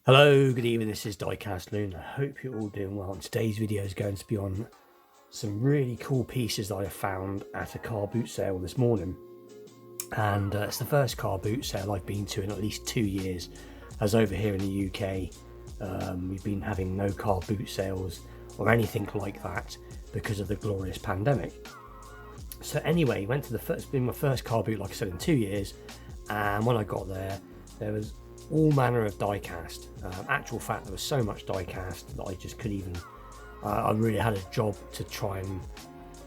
Hello, good evening, this is Diecast Loon. I hope you're all doing well. And today's video is going to be on some really cool pieces that I found at a car boot sale this morning. And it's the first car boot sale I've been to in at least 2 years, as over here in the UK we've been having no car boot sales or anything like that because of the glorious pandemic. So anyway, went to it's been my first car boot, like I said, in 2 years, and when I got there, there was all manner of diecast. Actual fact, there was so much diecast that I just couldn't even, I really had a job to try and,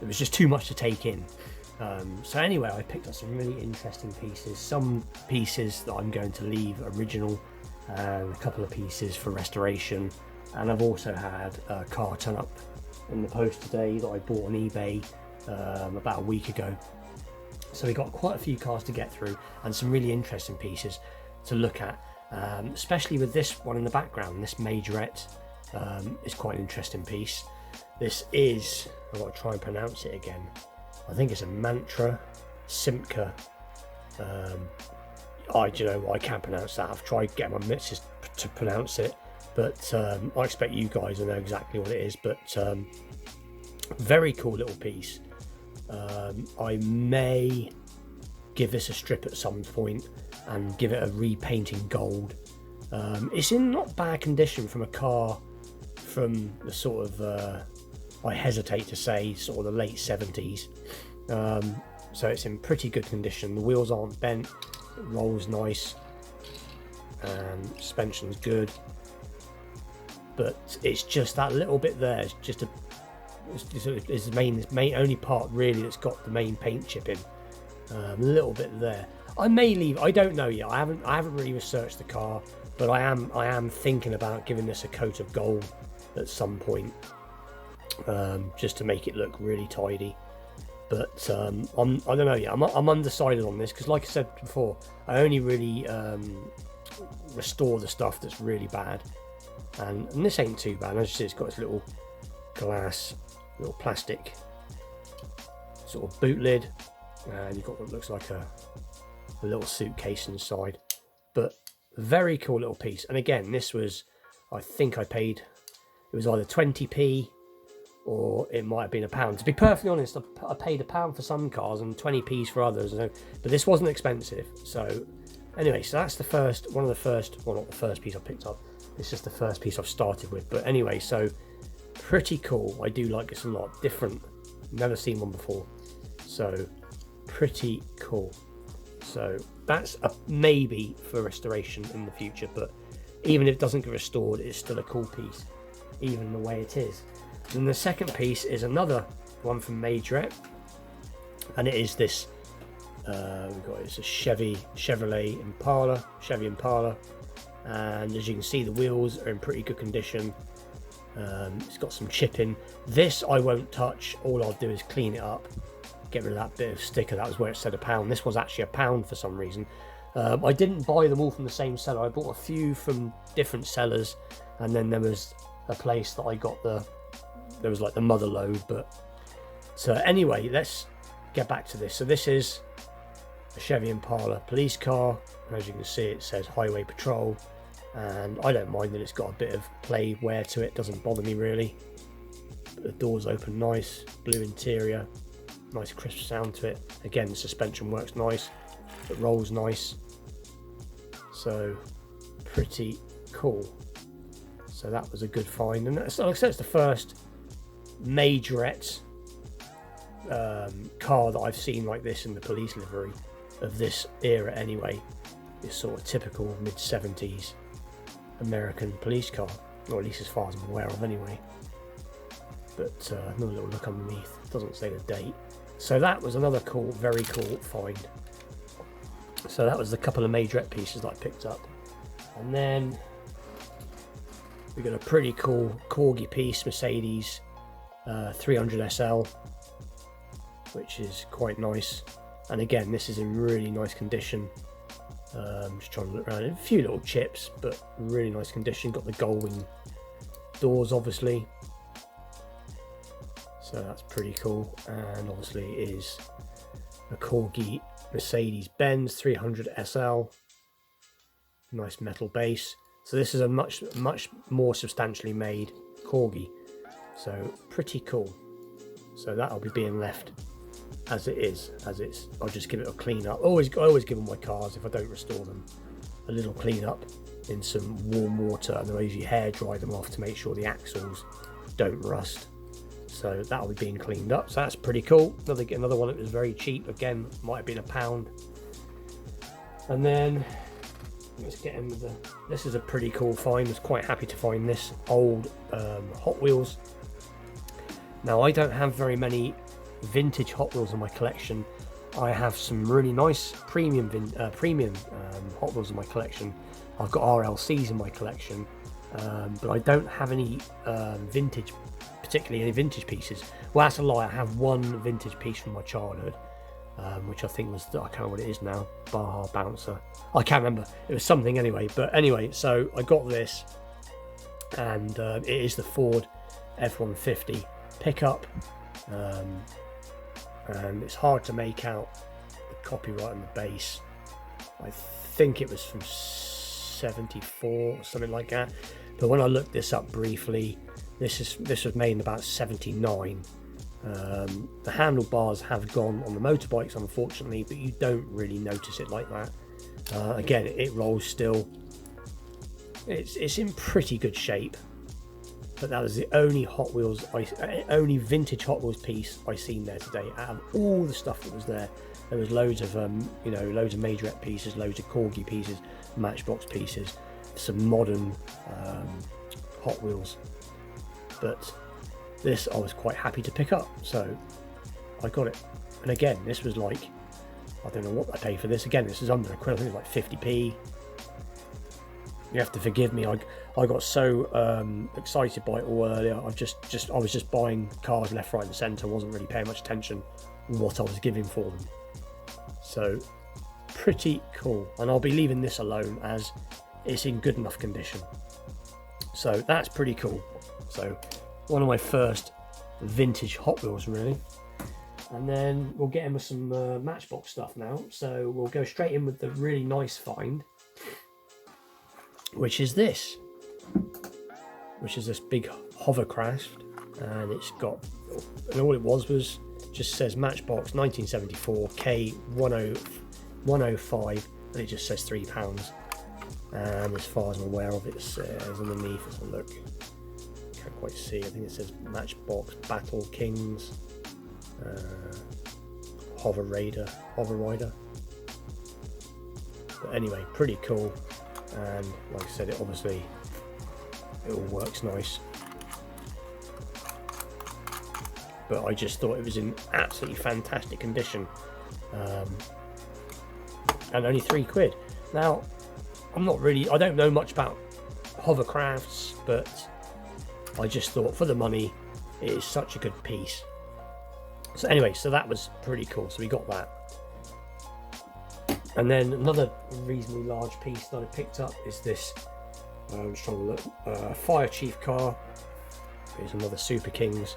it was just too much to take in. So anyway, I picked up some really interesting pieces, some pieces that I'm going to leave original, and a couple of pieces for restoration. And I've also had a car turn up in the post today that I bought on eBay about a week ago. So we got quite a few cars to get through and some really interesting pieces to look at, especially with this one in the background. This majorette is quite an interesting piece. This is, I've got to try and pronounce it again, I think it's a Mantra Simca. I can't pronounce that. I've tried getting my missus to pronounce it, but I expect you guys to know exactly what it is. But very cool little piece. I may give this a strip at some point and give it a repainting gold. It's in not bad condition from a car from the sort of, I hesitate to say, sort of the late 70s. So it's in pretty good condition. The wheels aren't bent, it rolls nice, and suspension's good. But it's just that little bit there. It's just it's the main only part really that's got the main paint chip in. A little bit there. I may leave. I don't know yet. I haven't really researched the car, but I am thinking about giving this a coat of gold at some point, just to make it look really tidy. But I don't know yet. I'm undecided on this because, like I said before, I only really restore the stuff that's really bad, and this ain't too bad. As you see, it's got this little glass, little plastic sort of boot lid, and you've got what looks like a little suitcase inside. But very cool little piece. And again, this was, I think I paid, it was either 20p or it might have been £1. To be perfectly honest, I paid £1 for some cars and 20p's for others, but this wasn't expensive. So anyway, so that's the first, well, not the first piece I picked up, it's just the first piece I've started with. But anyway, so pretty cool. I do like this a lot. Different, never seen one before, so pretty cool. So that's a maybe for restoration in the future, but even if it doesn't get restored, it's still a cool piece, even the way it is. And the second piece is another one from Majorette, and it is this, it's a Chevy Impala, and as you can see, the wheels are in pretty good condition. It's got some chipping. This I won't touch. All I'll do is clean it up, get rid of that bit of sticker. That was where it said £1. This was actually £1 for some reason. I didn't buy them all from the same seller. I bought a few from different sellers, and then there was a place that I got there was like the mother load. But so anyway, let's get back to this. So this is a Chevy Impala police car, and as you can see, it says Highway Patrol, and I don't mind that it's got a bit of play wear to it. Doesn't bother me really. But the doors open nice, blue interior, nice crisp sound to it. Again, the suspension works nice, it rolls nice, so pretty cool. So that was a good find, and that's, like I said, it's the first majorette car that I've seen like this in the police livery of this era anyway. This sort of typical mid-70s American police car, or at least as far as I'm aware of anyway. But another little look underneath, it doesn't say the date. So that was another cool, very cool find. So that was the couple of majorette pieces that I picked up. And then we got a pretty cool Corgi piece, Mercedes 300 SL, which is quite nice. And again, this is in really nice condition. Just trying to look around, a few little chips, but really nice condition. Got the gull wing doors, obviously. So that's pretty cool. And obviously it is a Corgi Mercedes Benz 300 SL. Nice metal base. So this is a much more substantially made Corgi. So pretty cool. So that'll be being left as it is, as it's. I'll just give it a clean up. I always give them my cars, if I don't restore them, a little clean up in some warm water, and then I usually hair dry them off to make sure the axles don't rust. So that'll be being cleaned up. So that's pretty cool. Another one that was very cheap. Again, might have been £1. And then let's get in with the. This is a pretty cool find. I was quite happy to find this old Hot Wheels. Now I don't have very many vintage Hot Wheels in my collection. I have some really nice premium Hot Wheels in my collection. I've got RLCs in my collection, but I don't have any vintage, particularly any vintage pieces. Well, that's a lie. I have one vintage piece from my childhood, which I think was, I can't remember what it is now, Baja Bouncer. I can't remember. It was something anyway. But anyway, so I got this, and it is the Ford F-150 pickup, and it's hard to make out the copyright on the base. I think it was from 74 or something like that, but when I looked this up briefly, this was made in about 79. The handlebars have gone on the motorbikes, unfortunately, but you don't really notice it like that. Again, it rolls still. It's in pretty good shape, but that was the only Hot Wheels, only vintage Hot Wheels piece I seen there today. Out of all the stuff that was there, there was loads of loads of majorette pieces, loads of Corgi pieces, Matchbox pieces, some modern Hot Wheels. But this I was quite happy to pick up, so I got it. And again, this was like, I don't know what I paid for this. Again, this is under £1. I think it was like 50p. You have to forgive me. I got so excited by it all earlier. I was just buying cars left, right, and centre. Wasn't really paying much attention what I was giving for them. So pretty cool. And I'll be leaving this alone as it's in good enough condition. So that's pretty cool. So one of my first vintage Hot Wheels, really. And then we'll get in with some Matchbox stuff now. So we'll go straight in with the really nice find, which is this big hovercraft, and it's got, and all it was just says Matchbox 1974 K105, and it just says £3. And as far as I'm aware of, it says underneath, let's have a look, can't quite see, I think it says Matchbox Battle Kings, Hover Rider. But anyway, pretty cool. And like I said, it all works nice, but I just thought it was in absolutely fantastic condition, and only £3. Now, I don't know much about hovercrafts, but I just thought for the money it is such a good piece. So anyway, so that was pretty cool, so we got that. And then another reasonably large piece that I picked up is this, I'm just trying to look, Fire Chief car. It's another Super Kings.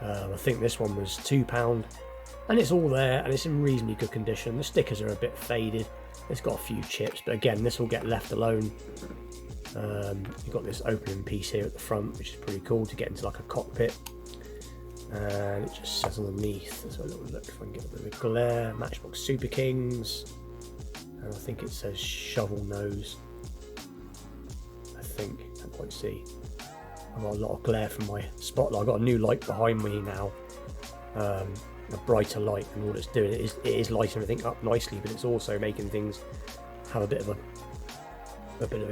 I think this one was £2, and it's all there, and it's in reasonably good condition. The stickers are a bit faded. It's got a few chips, but again, this will get left alone. You've got this opening piece here at the front, which is pretty cool to get into like a cockpit. And it just says underneath, let's have a little look if I can get a bit of a glare, Matchbox Super Kings. And I think it says shovel nose. I think, can't quite see. I've got a lot of glare from my spotlight. I've got a new light behind me now, a brighter light, and all it's doing it is lighting everything up nicely, but it's also making things have a bit of a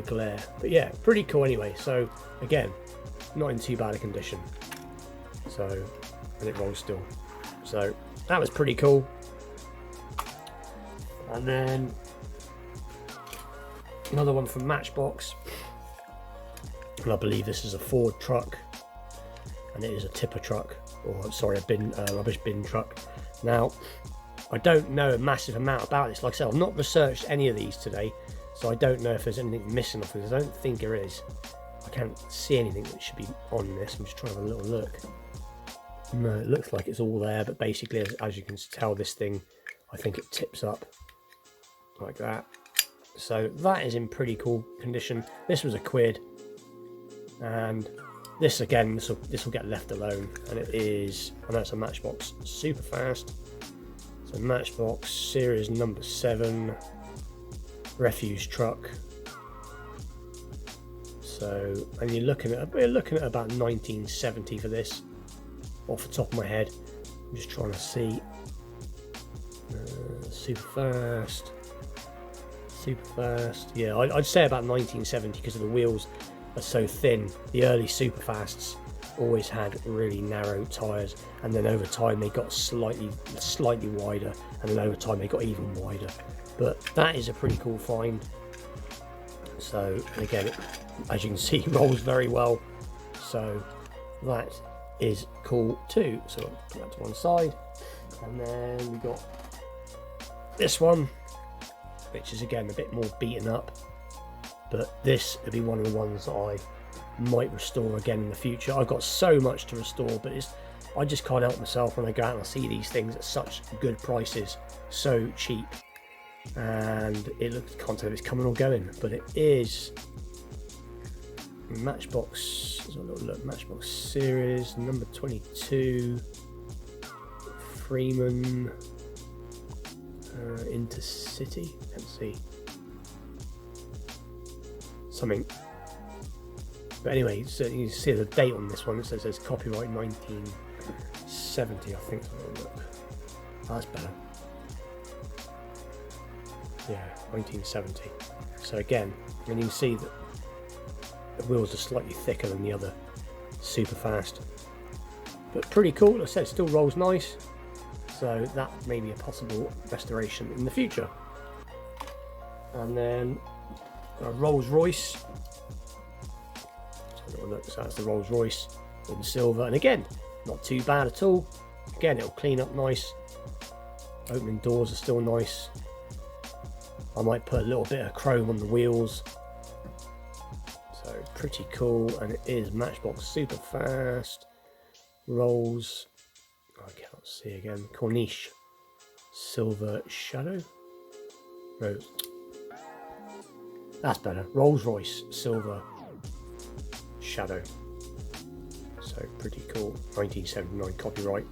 glare. But yeah, pretty cool anyway. So again, not in too bad a condition. So, and it rolls still. So that was pretty cool. And then another one from Matchbox, and I believe this is a Ford truck, and it is a tipper truck, or sorry, a rubbish bin truck. Now, I don't know a massive amount about this. Like I said, I've not researched any of these today, so I don't know if there's anything missing off this. I don't think there is. I can't see anything that should be on this. I'm just trying to have a little look. No, it looks like it's all there, but basically, as you can tell, this thing, I think it tips up like that. So that is in pretty cool condition. This was £1, and this again, this will get left alone, and it is, I know it's a Matchbox Superfast. So Matchbox Series number 7 refuse truck. So, and you're looking at about 1970 for this, off the top of my head. I'm just trying to see. Superfast. Yeah, I'd say about 1970 because of the wheels are so thin. The early Superfasts always had really narrow tyres, and then over time they got slightly wider, and then over time they got even wider. But that is a pretty cool find. So again, as you can see, rolls very well. So that is cool too. So I'll put that to one side, and then we got this one, which is again a bit more beaten up, but this would be one of the ones that I might restore again in the future. I've got so much to restore, but I just can't help myself when I go out and I see these things at such good prices, so cheap, and it looks, can't tell if it's coming or going, but it is Matchbox. Let's have a little look. Matchbox Series number 22, Freeman. Intercity, let's see, something. But anyway, so you see the date on this one. It says copyright 1970, I think. Look, oh, that's better. Yeah, 1970. So again, and you can see that the wheels are slightly thicker than the other Superfast, but pretty cool. Like I said, it still rolls nice. So that may be a possible restoration in the future. And then a Rolls Royce. So that's the Rolls Royce in silver, and again, not too bad at all. Again, it'll clean up nice. Opening doors are still nice. I might put a little bit of chrome on the wheels. So pretty cool, and it is Matchbox Superfast Rolls. I cannot see again. Corniche Silver Shadow. No, that's better. Rolls Royce Silver Shadow. So pretty cool. 1979 copyright.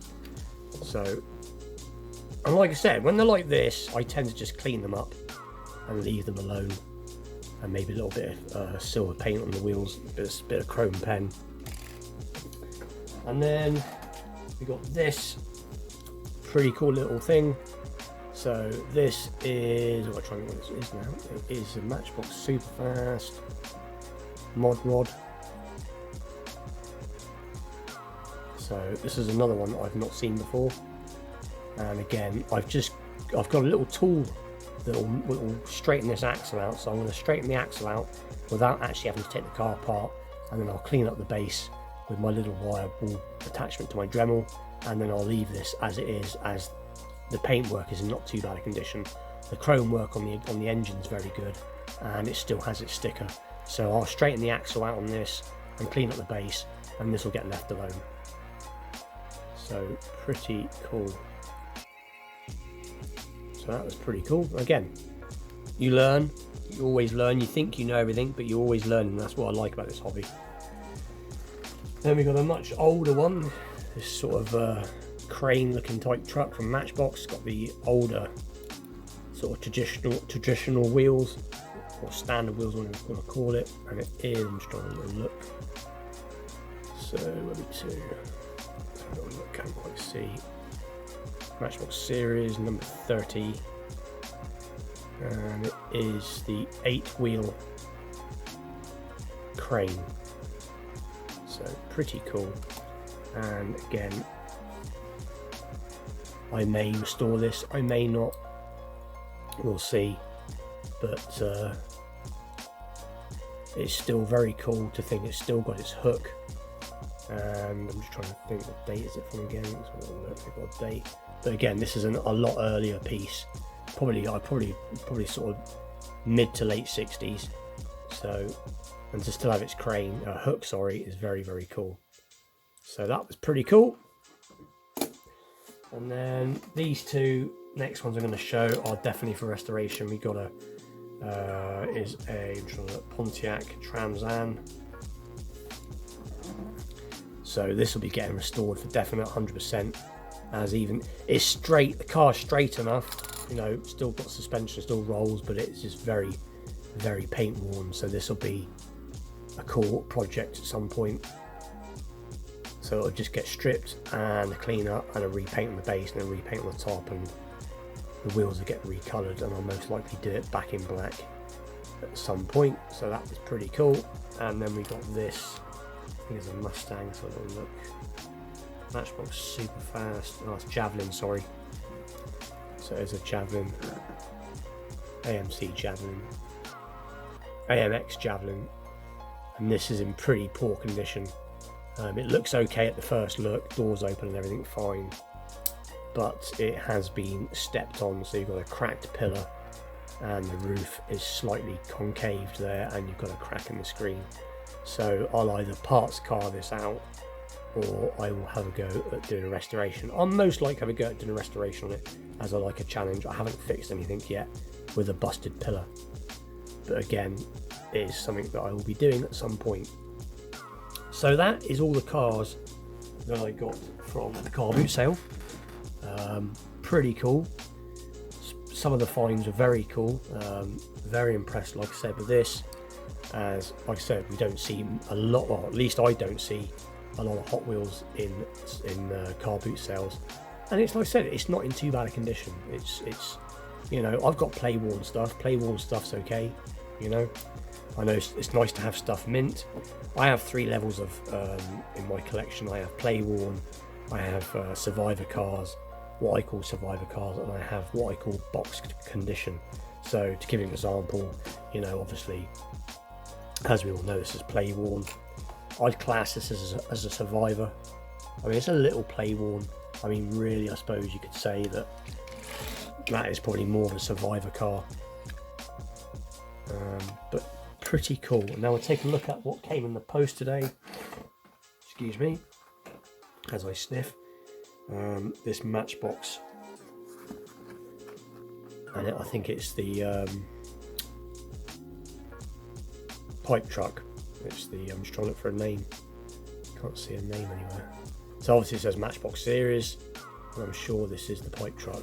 So, and like I said, when they're like this, I tend to just clean them up and leave them alone, and maybe a little bit of silver paint on the wheels, a bit of chrome pen, and then we got this pretty cool little thing. So this is, I'm trying to think what this is now. It is a Matchbox Superfast Mod Mod. So this is another one that I've not seen before. And again, I've got a little tool that will straighten this axle out. So I'm going to straighten the axle out without actually having to take the car apart, and then I'll clean up the base with my little wire ball attachment to my Dremel, and then I'll leave this as it is, as the paintwork is in not too bad a condition. The chrome work on the engine is very good, and it still has its sticker. So I'll straighten the axle out on this and clean up the base, and this will get left alone. So pretty cool. So that was pretty cool. Again, you learn, you always learn. You think you know everything, but you always learn, and that's what I like about this hobby. Then we got a much older one, this sort of crane looking type truck from Matchbox. Got the older sort of traditional wheels, or standard wheels, whatever you want to call it, and it is, I'm just trying to look. So let me see. I can't quite see. Matchbox Series number 30, and it is the 8-wheel crane. So pretty cool. And again, I may restore this, I may not, we'll see, but it's still very cool to think it's still got its hook. And I'm just trying to think, what date is it from again? Let's have a look. We've got a date. But again, this is a lot earlier piece. Probably sort of mid to late 60s. So, and to still have its crane hook, sorry, is very, very cool. So that was pretty cool. And then these two next ones I'm going to show are definitely for restoration. We got a is a Pontiac Trams. So this will be getting restored for definite 100%. As even it's straight, the car's straight enough, you know, still got suspension, still rolls, but it's just very, very paint worn. So this will be a cool project at some point. So it'll just get stripped and a clean up and a repaint on the base and a repaint on the top, and the wheels will get recolored, and I'll most likely do it back in black at some point. So that was pretty cool. And then we got this, I think it's a Mustang, so a little look. Matchbox Superfast, oh it's Javelin, sorry. So it's a Javelin, AMC Javelin, AMX Javelin, and this is in pretty poor condition. It looks okay at the first look, doors open and everything fine, but it has been stepped on, so you've got a cracked pillar and the roof is slightly concaved there, and you've got a crack in the screen. So I'll either parts car this out, or I will have a go at doing a restoration. I'll most likely have a go at doing a restoration on it, as I like a challenge. I haven't fixed anything yet with a busted pillar, but again, it is something that I will be doing at some point. So that is all the cars that I got from the car boot sale. Pretty cool. Some of the finds are very cool. Very impressed, like I said, with this. As like I said, we don't see a lot, or at least I don't see a lot of Hot Wheels in car boot sales. And it's like I said, it's not in too bad a condition. It's you know, I've got play worn stuff. Play worn stuff's okay. You know, I know it's nice to have stuff mint. I have 3 levels of in my collection. I have play worn, I have survivor cars, what I call survivor cars, and I have what I call boxed condition. So to give you an example, you know, obviously, as we all know, this is play worn. I'd class this as a survivor. I mean, it's a little play worn. I mean, really, I suppose you could say that is probably more of a survivor car. But pretty cool. Now we'll take a look at what came in the post today. Excuse me, as I sniff. This Matchbox, and I think it's the pipe truck. It's the, I'm just trying to look for a name. Can't see a name anywhere. So obviously it says Matchbox Series, and I'm sure this is the pipe truck.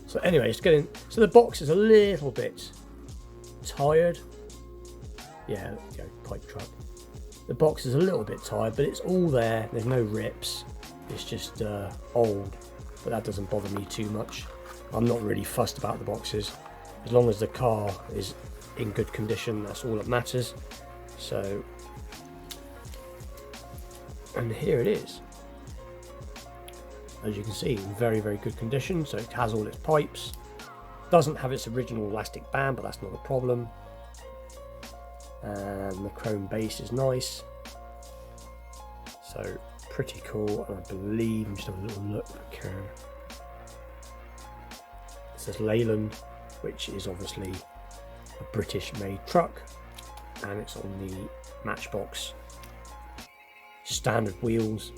So anyway, it's getting, so the box is a little bit tired. Yeah, there we go, pipe truck. The box is a little bit tired, but it's all there. There's no rips. It's just old, but that doesn't bother me too much. I'm not really fussed about the boxes. As long as the car is in good condition, that's all that matters. So, and here it is. As you can see, in very, very good condition. So it has all its pipes. Doesn't have its original elastic band, but that's not a problem. And the chrome base is nice. So pretty cool, and I believe, I'm just having a little look. Okay. It says Leyland, which is obviously a British-made truck, and it's on the Matchbox standard wheels.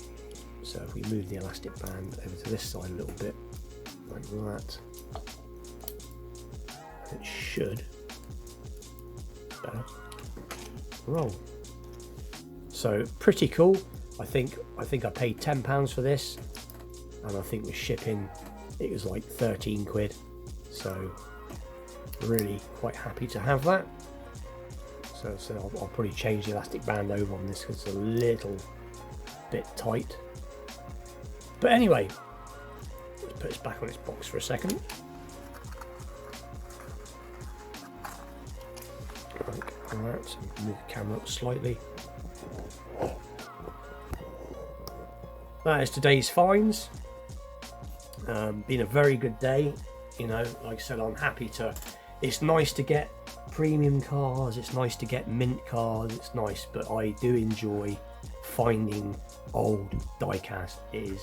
So if we move the elastic band over to this side a little bit, like that, it should better roll. So pretty cool. I think I paid £10 for this, and I think with shipping it was like 13 quid. So really quite happy to have that. So I'll probably change the elastic band over on this because it's a little bit tight. But anyway, let's put this back on its box for a second. Like that, so move the camera up slightly. That is today's finds. Been a very good day. You know, like I said, I'm happy to. It's nice to get premium cars. It's nice to get mint cars. It's nice, but I do enjoy finding old diecast. It is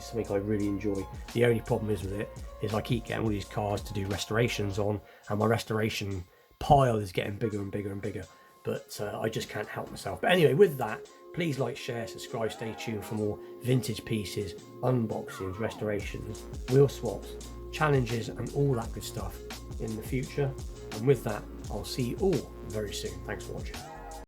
something I really enjoy. The only problem is with it is I keep getting all these cars to do restorations on, and my restoration pile is getting bigger and bigger and bigger. But I just can't help myself. But anyway, with that, please like, share, subscribe, stay tuned for more vintage pieces, unboxings, restorations, wheel swaps, challenges, and all that good stuff in the future. And with that, I'll see you all very soon. Thanks for watching.